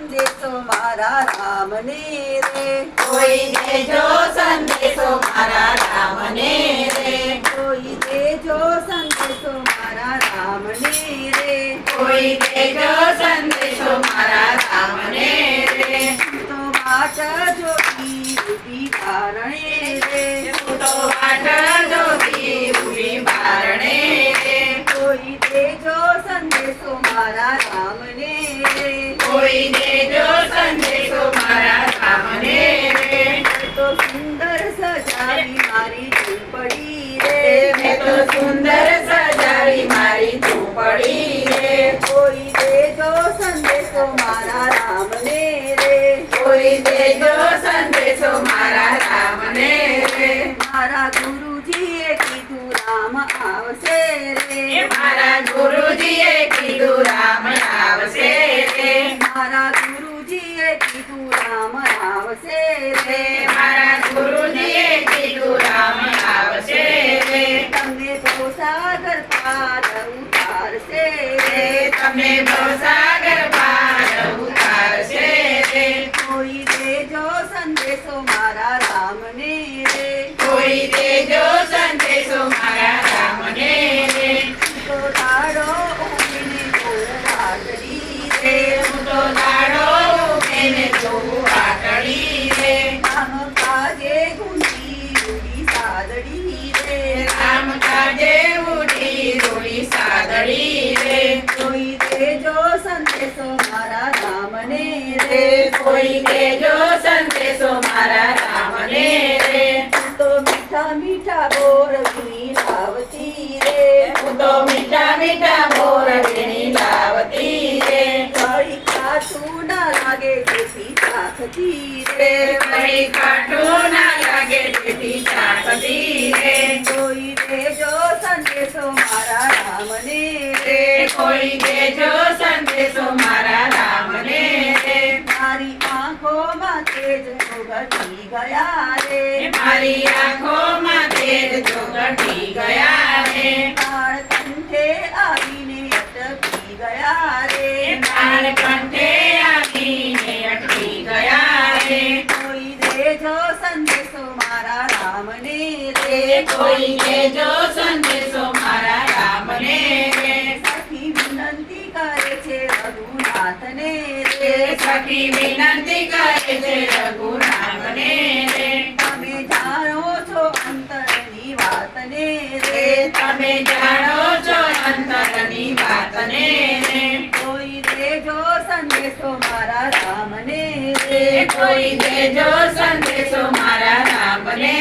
સંદેશો મારા રામને રે કોઈ દેજો સંદેશો મારા રામને રે કોઈ દેજો સંદેશો મારા રામને રે કોઈ દેજો સંદેશો મારા રામને રે તો વાટ જોતી ઊભી કારણે રે હું તો વાટ જોતી ઊભી બારણે રે કોઈ દેજો સંદેશો મારા રામને રે કોઈ દેજો સંદેશો મારા રામને રે તો સુંદર સજાવી મારી ઝૂંપડી રે મેં તો સુંદર સજાવી મારી ઝૂંપડી રે કોઈ દેજો સંદેશો મારા રામને રે કોઈ દેજો સંદેશો મારા રામને રે મારા ગુરુજીએ કીધું રામ આવશે રે મારા ગુરુજીએ કીધું રામ આવશે રે મારા ગુરુજીએ કીધું રામ આવશે રે મારા ગુરુજીએ કીધું રામ આવશે રે તમને તો સાગર પાર ઉતારશે રે તમને ભવસાગર પાર ઉતારશે રે કોઈ દેજો સંદેશો મારા રામને રે કોઈ દેજો સંદેશો મારા રામને રે તો તારો ઉભીને જોઉં વાદળી રે હું તો દાડો ઉભીને જોઉં વાટડી રે રામ કાજે ગુંજી ઉડી સાદડી રે રામ કાજે ઉડી રોડી સાદડી રે કોઈ દેજો સંદેશો મારા રામને રે કોઈ દેજો સંદેશો મારા રામને રે તો મીઠા મીઠા બોર વીણી લાવતી રે હું તો મીઠા મીઠા મોર વીણી લાવતી રે કઈ કાચું ના લાગે તેથી ચાખતી રે કઈ કાઠું ના લાગે તેથી ચાખતી રે કોઈ દેજો સંદેશો મારા રામને રે કોઈ દેજો સંદેશો મારા રામને રે મારી આંખોમાં તેજ ઘટી ગયા રે મારી આંખોમાં તેજ જોગઠી ગયા રે કાળ કંઠે આવીને અટકી ગયા રે કાળ કંઠે આવીને અટકી ગયા રે કોઈ દેજો સંદેશો મારા રામને રે કોઈ દેજો સંદેશો મારા રામને રે સખી વિનંતી કરે છે રઘુનાથને રે સખી વિનંતી કરે છે રઘુનાથને રે તમે જાણો છો અંતરની વાતને રે તમે જાણો છો અંતરની વાતને રે કોઈ દેજો સંદેશો મારા રામને રે કોઈ દેજો સંદેશો મારા રામને